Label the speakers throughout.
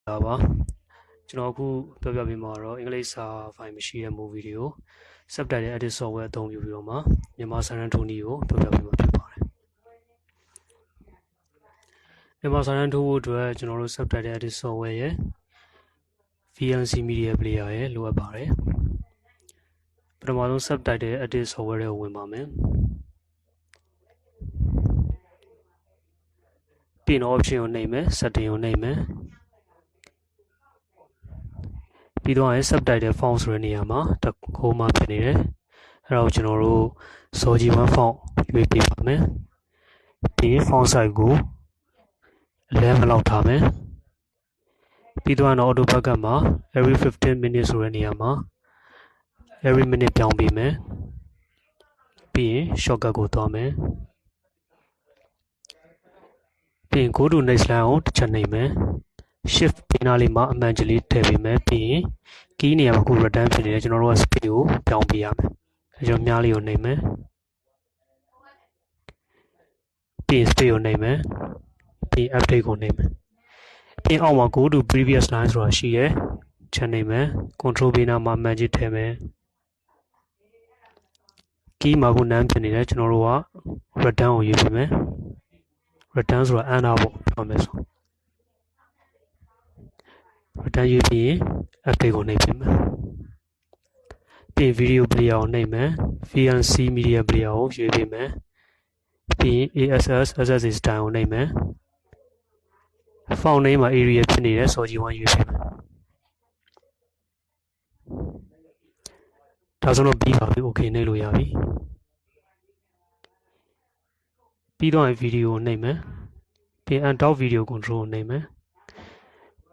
Speaker 1: လာပါကျွန်တော်အခုပြောပြပေးမှာတော့အင်္ဂလိပ်စာဖိုင်မရှိတဲ့ movie တွေကို subtitle edit software အသုံးပြုပြီးတော့မှမြန်မာစာတန်းထိုးနည်းကိုပြောပြပေးမှာဖြစ်ပါတယ်မြန်မာစာတန်းထိုးဖို့အတွက်ကျွန်တော်တို့ subtitle edit software ရဲ့ VLC media player ရဲ့လိုအပ်ပါတယ်ပထမဆုံး subtitle edit software တွေကိုဝင်ပါမယ်ပြီးတော့ option ကိုနှိပ်မယ် setting ကိုနှိပ်မယ်ပြီးတော့ subtitle font ဆိုတဲ့နေရာမှာတစ်ခုမှဖြစ်နေတယ်အဲ့တော့ကျွန်တော်တို့စောကြီး 1 font ရွေးပေးပါမယ်ပြီး font size ကို11လောက်ထားမယ်ပြီးတော့ auto backup မှာ every 15 minutes ဆိုတဲ့နေရာမှာ every minute ပြောင်းပေးမယ်ပြီးရင် shortcut ကိုသွားမယ်ပြီးရင် go to next line ကိုတစ်ချက်နှိပ်မယ် shift ပေးနားလေးမှာအမှန်ကြီးလေးထည့်ပေးမယ်ပြီးရင် key နေရာမှာခု return ဖြစ်နေတယ်ကျွန်တော်တို့က speed ကိုပြောင်းပေးရမယ်အဲကျွန်တော်မြားလေးကိုနှိပ်မယ်ပြီးရင် speed ကိုနှိပ်မယ်ပြီးရင် update ကိုနှိပ်မယ်ပြီးရင်အောက်မှာ go to previous line ဆိုတာရှိရယ်ချက်နှိပ်မယ် control ပေးနားမှာအမှန်ကြီးထည့်မယ် key မှာခုနမ်းဖြစ်နေတယ်ကျွန်တော်တို့က return ကိုရွေးပေးမယ် return ဆိုတာ enter ပေါ့ပြောမယ်ဆို return ရွေးပြီးရင် update ကိုနှိပ်ပေးမယ်ပြီးရင် video player ကိုနှိပ်မယ် VLC media player ကိုရွေးပေးမယ်ပြီးရင် ASS SSA style ကိုနှိပ်မယ် font name မှာ area ဖြစ်နေတဲ့စောကြီး 1 ရွေးပေးမယ်ဒါဆိုတော့ပြီးပါပြီ okay နှိပ်လို့ရပြီပြီးတော့ video ကိုနှိပ်မယ်ပြီးရင် untop video control ကိုနှိပ်မယ်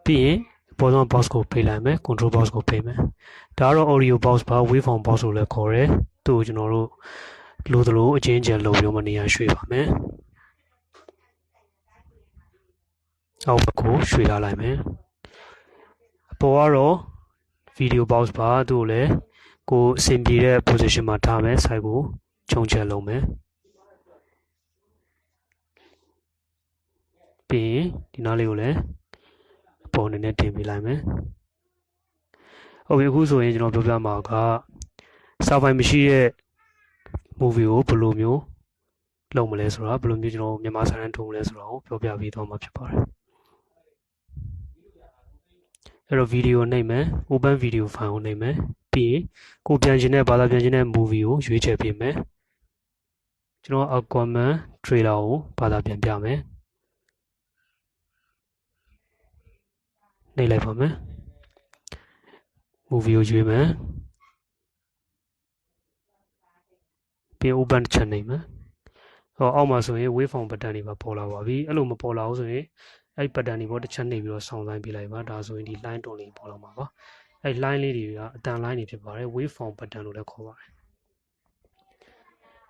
Speaker 1: ပြီးရင်ပေါ်ဆုံး box ကိုဖိတ်လိုက်မယ် control box ကိုဖိတ်မယ်ဒါကတော့ audio box ပါ waveform box လို့လည်းခေါ်တယ်သူ့ကိုကျွန်တော်တို့လိုသလိုအချင်းချင်းလုံပြီးမှနေရာရွှေ့ပါမယ်အောက်ဘက်ကိုရွှေ့ထားလိုက်မယ်အပေါ်ကတော့ video box ပါသူ့ကိုလည်းကိုအဆင်ပြေတဲ့ position မှာထားမယ် site ကိုခြုံချက်လုံးမယ်ပြီးရင်ဒီနားလေးကိုလည်းအပေါ်အနေနဲ့တင်ပေးလိုက်မယ်ဟုတ်ပြီအခုဆိုရင်ကျွန်တော်ပြောပြမှာကစာဖိုင်မရှိတဲ့ movie ကိုဘယ်လိုမျိုးလုပ်မလဲဆိုတာဘယ်လိုမျိုးကျွန်တော်မြန်မာစာတန်းထိုးမလဲဆိုတာကိုပြောပြပေးသွားမှာဖြစ်ပါတယ်အဲ့တော့ video နှိပ်မယ် open video file ကိုနှိပ်မယ်ပြီးရင်ကိုပြန်ချင်တဲ့ဘာသာပြန်ချင်တဲ့ movie ကိုရွေးချယ်ပေးမယ်ကျွန်တော် Aquaman trailer ကိုဘာသာပြန်ပြမယ်နှိပ်လိုက်ပါမယ် movie ကိုရွေးမယ်ပြီး open ချက်နှိပ်မယ်ဟောအောက်မှာဆိုရင် waveform button တွေပါပေါ်လာပါပြီအဲ့လိုမပေါ်လာဘူးဆိုရင်အဲ့ button တွေပေါ်တစ်ချက်နှိပ်ပြီးတော့ဆောင်းဆိုင်ပေးလိုက်ပါဒါဆိုရင်ဒီ line တွန်လေးပေါ်လာမှာပါအဲ့ line လေးတွေကအတန် line တွေဖြစ်ပါတယ် waveform button လို့လည်းခေါ်ပါတယ်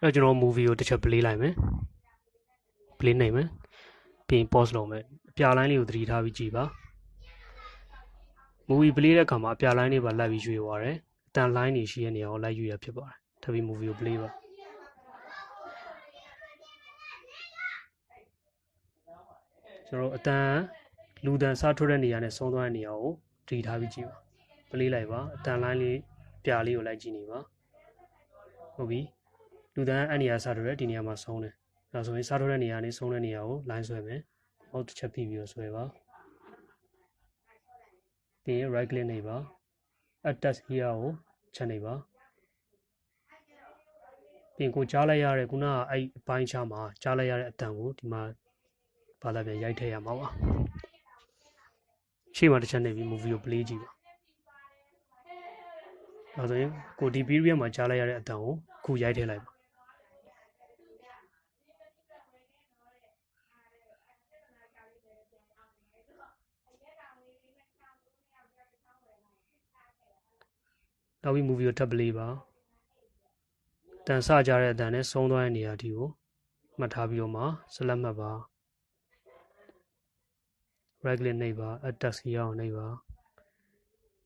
Speaker 1: အဲ့ကျွန်တော် movie ကိုတစ်ချက် play လိုက်မယ် play နှိပ်မယ်ပြီးရင် pause လုပ်မယ်အပြ line လေးကိုသတိထားပြီးကြည့်ပါ movie play တဲ့အခါမှာအပြ line တွေပါလိုက်ပြီးရွေ့သွားတယ်အတန် line တွေရှိတဲ့နေရာကိုလိုက်ရွေ့ရဖြစ်ပါတယ်ထပ်ပြီး movie ကို play ပါကျွန်တော်အတန်လူတန်စားထွက်တဲ့နေရာနဲ့ဆုံးသွားတဲ့နေရာကိုတည်ထားပြီးကြည့်ပါ play လိုက်ပါအတန် line လေးပြလေးကိုလိုက်ကြည့်နေပါဟုတ်ပြီလူတန်အဲ့နေရာစားထွက်တဲ့ဒီနေရာမှာဆုံးတယ်ဒါဆိုရင်စားထွက်တဲ့နေရာနဲ့ဆုံးတဲ့နေရာကို line ဆွဲမယ်ဟောတစ်ချက်ပြီးတော့ဆွဲပါပြီးရင် right click နှိပ်ပါ attach here ကိုချက်နှိပ်ပါပြီးရင်ကိုကြားလိုက်ရတဲ့ခုနကအဲ့အပိုင်းခြားမှာကြားလိုက်ရတဲ့အတန်ကိုဒီမှာဘာသာပြန်ရိုက်ထည့်ရမှာပါရှေ့မှာတစ်ချက်နှိပ်ပြီး movie ကို play ကြည့်ပါဒါဆိုရင်ကိုဒီ period မှာကြားလိုက်ရတဲ့အတန်ကိုခုရိုက်ထည့်လိုက်ပါနောက်ပြီး movie ကိုထပ် play ပါတန်ဆကြတဲ့အတန်နဲ့ဆုံးသွားတဲ့နေရာဒီကိုမှတ်ထားပြီးတော့မှဆက်လက်မှတ်ပါ right click နှိပ်ပါ attach here ကိုနှိပ်ပါ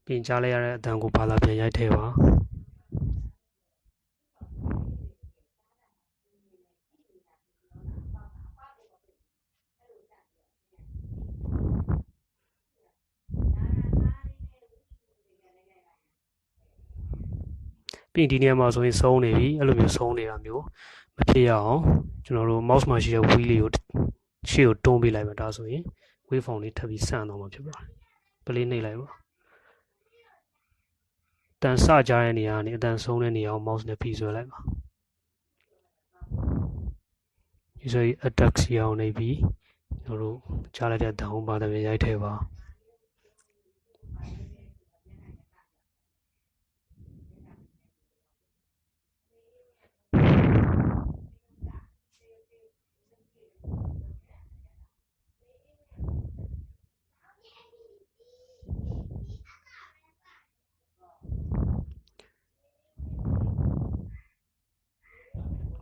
Speaker 1: ပြင်ကြားလိုက်ရတဲ့အတန်ကိုဘာသာပြန်ရိုက်ထည့်ပါ ပြီးရင်ဒီနေရာမှာဆိုရင်ဆုံးနေပြီအဲ့လိုမျိုးဆုံးနေတာမျိုးမဖြစ်ရအောင်ကျွန်တော်တို့ mouse မှာရှိတဲ့ wheel လေးကိုရှေ့ကိုတွန်းပေးလိုက်ပါဒါဆိုရင် waveform လေးထပ်ပြီးဆန့်သွားမှာဖြစ်ပါတယ်ပလေးနှိပ်လိုက်ပါတန်စကြတဲ့နေရာကနေအတန်ဆုံးတဲ့နေရာကို mouse နဲ့ဖိဆွဲလိုက်ပါဒီဆိုရင် attack စီအောင်နေပြီးကျွန်တော်တို့ကြားလိုက်တဲ့အတန်ကိုပါတပြရိုက်ထည့်ပါ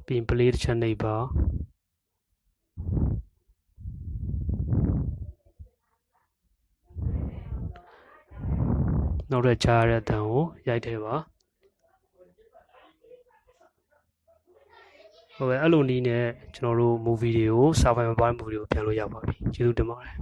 Speaker 1: ပြီးရင် play တစ်ချက်နှိပ်ပါနောက်ထပ်ကြားရတဲ့အတန်ကိုရိုက်ထည့်ပါဟုတ်ကဲ့အဲ့လိုနည်းနဲ့ကျွန်တော်တို့ movie တွေကို survival movie တွေကိုပြန်လို့ရပါပြီကျေးဇူးတင်ပါတယ်